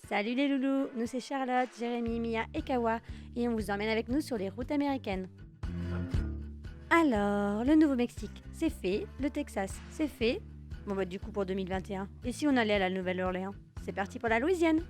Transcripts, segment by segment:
Salut les loulous, nous c'est Charlotte, Jérémy, Mia et Kawa et on vous emmène avec nous sur les routes américaines. Alors, le Nouveau-Mexique, c'est fait, le Texas, c'est fait. Bon bah du coup pour 2021. Et si on allait à la Nouvelle-Orléans? C'est parti pour la Louisiane.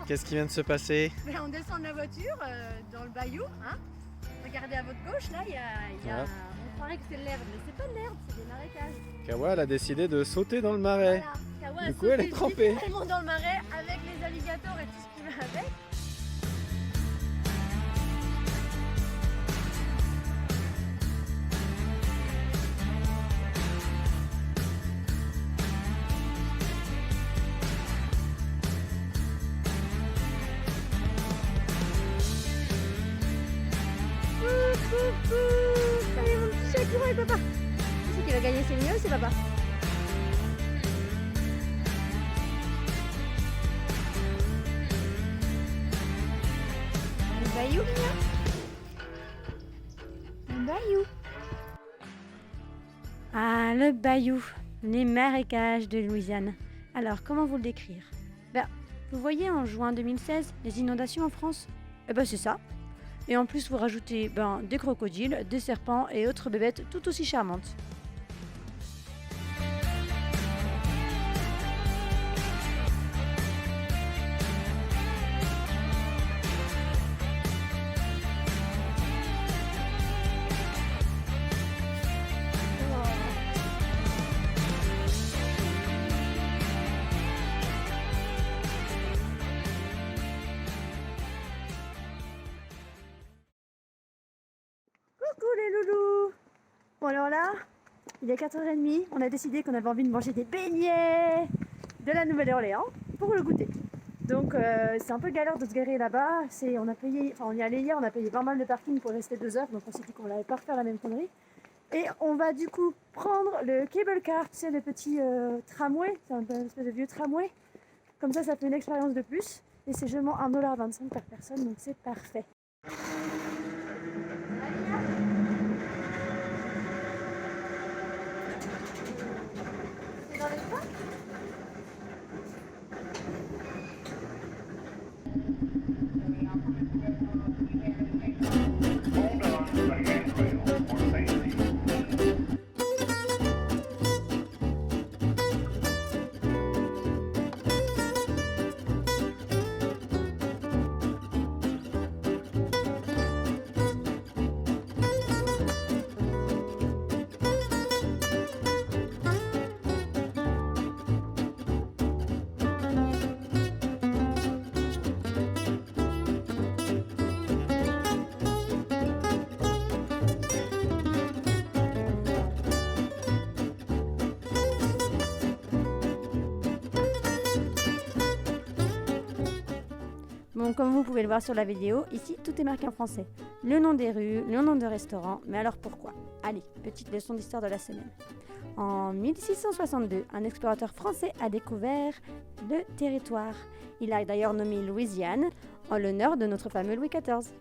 Qu'est-ce qui vient de se passer? On descend de la voiture dans le bayou, hein. Regardez à votre gauche, là, il y a... On croirait que c'est de l'herbe, mais c'est pas de l'herbe, c'est des marécages. Kawa elle a décidé de sauter dans le marais. Voilà, Kawa Du coup, elle est trempée. Littéralement dans le marais avec les alligators et tout ce qui va avec. Allez mon petit chat qui roule, papa. C'est qui va gagner, c'est mieux, c'est papa. Le bayou, Mia. Le bayou. Ah, le bayou. Les marécages de Louisiane. Alors, comment vous le décrire? Vous voyez en juin 2016, les inondations en France? C'est ça. Et en plus, vous rajoutez des crocodiles, des serpents et autres bébêtes tout aussi charmantes. Coucou les loulous! Bon alors là, il est 4h30, on a décidé qu'on avait envie de manger des beignets de la Nouvelle-Orléans pour le goûter. Donc c'est un peu galère de se garer là-bas, on y allait hier, on a payé pas mal de parking pour rester 2 heures, donc on s'est dit qu'on n'allait pas refaire la même connerie. Et on va du coup prendre le cable car, tu sais le petit tramway, c'est un espèce de vieux tramway. Comme ça fait une expérience de plus. Et c'est seulement 1,25$ par personne, donc c'est parfait. C'est dans l'espace? Hold on to the handrail for safety. Bon, comme vous pouvez le voir sur la vidéo, ici tout est marqué en français. Le nom des rues, le nom de restaurants, mais alors pourquoi? Allez, petite leçon d'histoire de la semaine. En 1662, un explorateur français a découvert le territoire. Il a d'ailleurs nommé Louisiane en l'honneur de notre fameux Louis XIV.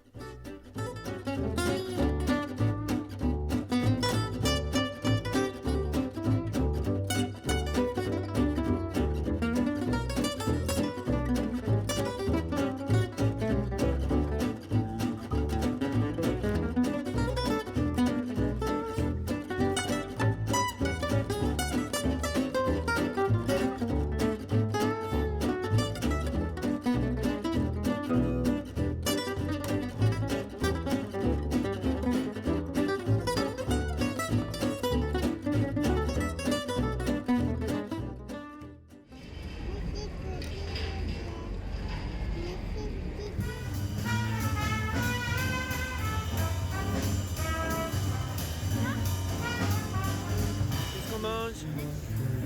Qu'est-ce qu'on mange?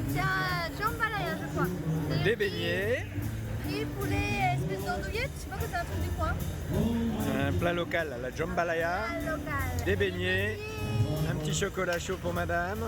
C'est un jambalaya, je crois. Des beignets, Riz, poulet, espèce d'andouillette, je sais pas que c'est un truc du coin. un plat local, la jambalaya, Local. des beignets, un petit chocolat chaud pour madame.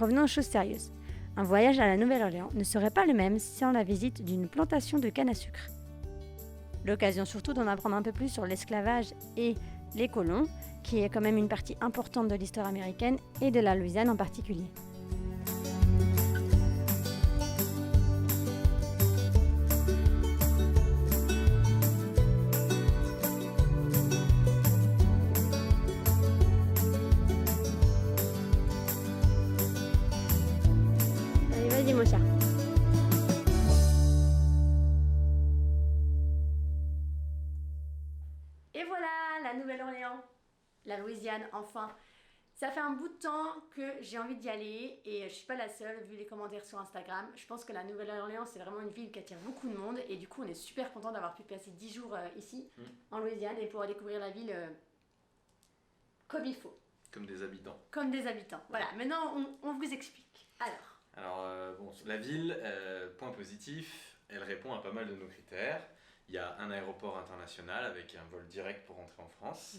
revenons aux choses sérieuses. Un voyage à la Nouvelle-Orléans ne serait pas le même sans la visite d'une plantation de canne à sucre. L'occasion surtout d'en apprendre un peu plus sur l'esclavage et les colons, qui est quand même une partie importante de l'histoire américaine et de la Louisiane en particulier. Allez, vas-y mon chat. Et voilà, la Nouvelle-Orléans, la Louisiane, enfin. Ça fait un bout de temps que j'ai envie d'y aller et je suis pas la seule, vu les commentaires sur Instagram. Je pense que la Nouvelle-Orléans, c'est vraiment une ville qui attire beaucoup de monde et du coup, on est super content d'avoir pu passer 10 jours ici, en Louisiane, et pouvoir découvrir la ville comme il faut. Comme des habitants. Comme des habitants. Voilà, maintenant, on vous explique. Alors, la ville, point positif, elle répond à pas mal de nos critères. Il y a un aéroport international avec un vol direct pour rentrer en France.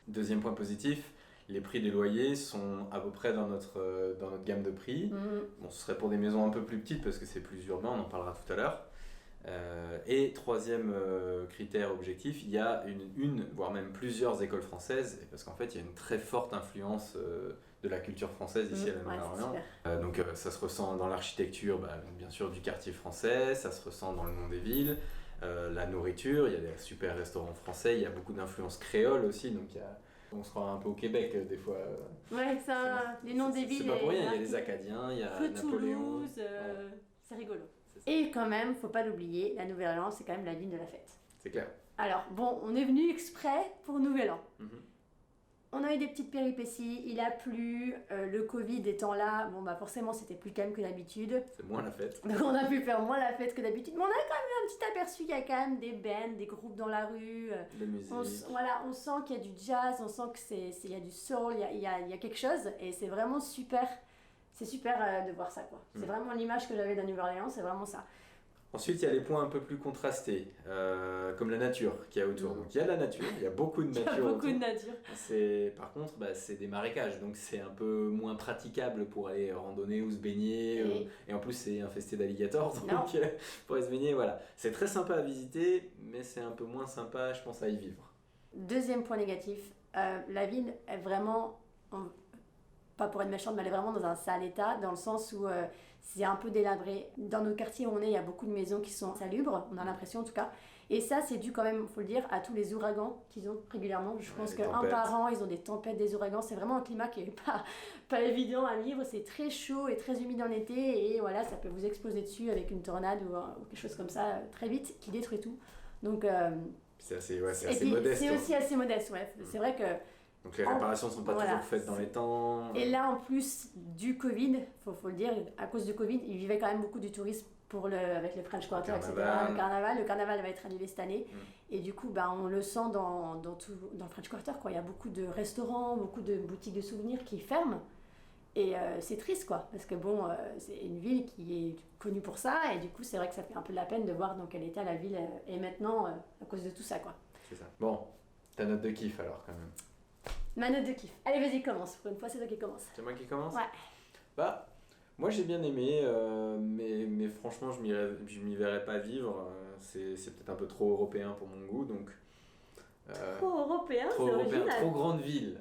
Deuxième point positif, les prix des loyers sont à peu près dans notre gamme de prix. Bon, ce serait pour des maisons un peu plus petites parce que c'est plus urbain, on en parlera tout à l'heure. Et troisième critère objectif, il y a une, voire même plusieurs écoles françaises, parce qu'en fait il y a une très forte influence de la culture française ici à la Nouvelle-Orléans. Donc ça se ressent dans l'architecture, bien sûr du quartier français, ça se ressent dans le nom des villes, la nourriture, il y a des super restaurants français, il y a beaucoup d'influence créole aussi, donc on se croit un peu au Québec des fois. Ouais, ça, les noms des villes. C'est pas pour rien, il y a les Acadiens, il y a Napoléon. Toulouse, c'est rigolo. Et quand même, faut pas l'oublier, la Nouvelle-Orléans, c'est quand même la ville de la fête. C'est clair. Alors, bon, on est venu exprès pour Nouvel An. On a eu des petites péripéties, il a plu, le Covid étant là, bon bah forcément c'était plus calme que d'habitude. C'est moins la fête. Donc on a pu faire moins la fête que d'habitude, mais on a quand même eu un petit aperçu, il y a quand même des bands, des groupes dans la rue. De musique. On sent qu'il y a du jazz, on sent qu'il y a du soul, il y a quelque chose, et c'est vraiment super. C'est super de voir ça, quoi. C'est vraiment l'image que j'avais de Nouvelle-Orléans, c'est vraiment ça. Ensuite, il y a les points un peu plus contrastés, comme la nature qu'il y a autour. Donc il y a de la nature, il y a beaucoup de nature Il y a beaucoup autour. de nature. Par contre, c'est des marécages, donc c'est un peu moins praticable pour aller randonner ou se baigner. Et en plus, c'est infesté d'alligators, donc pour aller se baigner, voilà. C'est très sympa à visiter, mais c'est un peu moins sympa, je pense, à y vivre. Deuxième point négatif, la ville est vraiment... pas pour être méchante, mais elle est vraiment dans un sale état, dans le sens où c'est un peu délabré. Dans nos quartiers où on est, il y a beaucoup de maisons qui sont salubres, on a l'impression en tout cas. Et ça, c'est dû quand même, il faut le dire, à tous les ouragans qu'ils ont régulièrement. Je pense qu'un par an, ils ont des tempêtes, des ouragans. C'est vraiment un climat qui n'est pas évident à vivre. C'est très chaud et très humide en été. Et voilà, ça peut vous exploser dessus avec une tornade ou quelque chose comme ça, très vite, qui détruit tout. Donc, c'est assez modeste. C'est aussi assez modeste, ouais. C'est vrai que... Donc les réparations ne sont pas toujours faites dans les temps. Et là, en plus du Covid, faut le dire, à cause du Covid, ils vivaient quand même beaucoup du tourisme avec le French Quarter, etc. Le carnaval va être annulé cette année. Et du coup, on le sent dans le French Quarter, quoi. Il y a beaucoup de restaurants, beaucoup de boutiques de souvenirs qui ferment. Et c'est triste, quoi. Parce que bon, c'est une ville qui est connue pour ça. Et du coup, c'est vrai que ça fait un peu de la peine de voir dans quel état la ville est maintenant à cause de tout ça, quoi. C'est ça. Bon, ta note de kiff alors, quand même. Ma note de kiff. Allez, vas-y, commence. Pour une fois, c'est toi qui commence. C'est moi qui commence ? Ouais. Moi j'ai bien aimé, mais franchement je m'y verrais pas vivre. C'est peut-être un peu trop européen pour mon goût, donc. Trop européen, trop c'est européen, original. trop grande ville.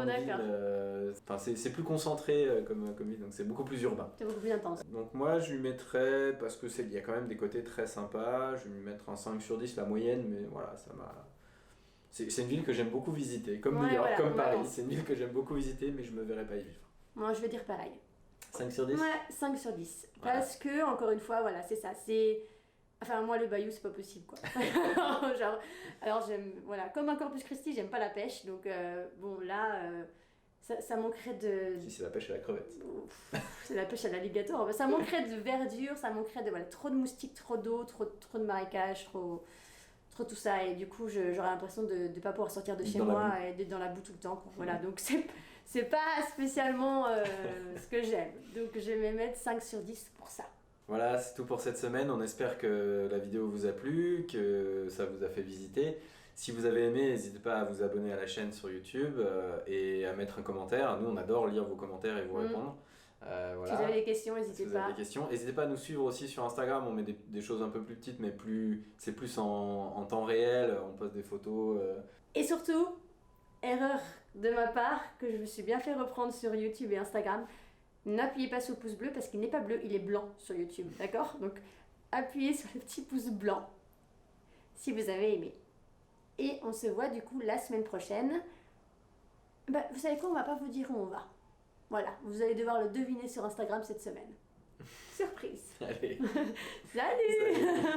D'accord. C'est plus concentré comme ville, donc c'est beaucoup plus urbain. C'est beaucoup plus intense. Donc moi je lui mettrais, parce que il y a quand même des côtés très sympas, je vais lui mettre un 5 sur 10 la moyenne, mais voilà, ça m'a. C'est une ville que j'aime beaucoup visiter, comme New York, comme Paris. C'est une ville que j'aime beaucoup visiter, mais je me verrais pas y vivre. Moi, je vais dire pareil. 5 sur 10 ? Ouais, 5 sur 10. Voilà. Parce que, encore une fois, voilà, c'est ça. Enfin, moi, le bayou, c'est pas possible, quoi. Alors, j'aime... Voilà, comme un Corpus Christi, j'aime pas la pêche. Donc, bon, là, ça manquerait de... Si, c'est la pêche à la crevette. C'est la pêche à l'alligator. Ça manquerait de verdure, ça manquerait de... Voilà, trop de moustiques, trop d'eau, trop de marécages, trop tout ça, et du coup j'aurais l'impression de ne pas pouvoir sortir de chez moi et d'être dans la boue tout le temps, quoi. Voilà, donc c'est pas spécialement ce que j'aime, donc je vais mettre 5 sur 10 pour ça. Voilà, c'est tout pour cette semaine. On espère que la vidéo vous a plu, que ça vous a fait visiter. Si vous avez aimé, n'hésitez pas à vous abonner à la chaîne sur YouTube et à mettre un commentaire. Nous, on adore lire vos commentaires et vous répondre. Voilà. Si vous avez des questions, Si n'hésitez vous avez pas. des questions, n'hésitez pas à nous suivre aussi sur Instagram. On met des choses un peu plus petites, mais c'est plus en temps réel. On poste des photos. Et surtout, erreur de ma part, que je me suis bien fait reprendre sur YouTube et Instagram, n'appuyez pas sur le pouce bleu parce qu'il n'est pas bleu, il est blanc sur YouTube, d'accord? Donc appuyez sur le petit pouce blanc si vous avez aimé. Et on se voit du coup la semaine prochaine. Bah, vous savez quoi, on va pas vous dire où on va. Voilà, vous allez devoir le deviner sur Instagram cette semaine. Surprise. Allez. Salut. Salut.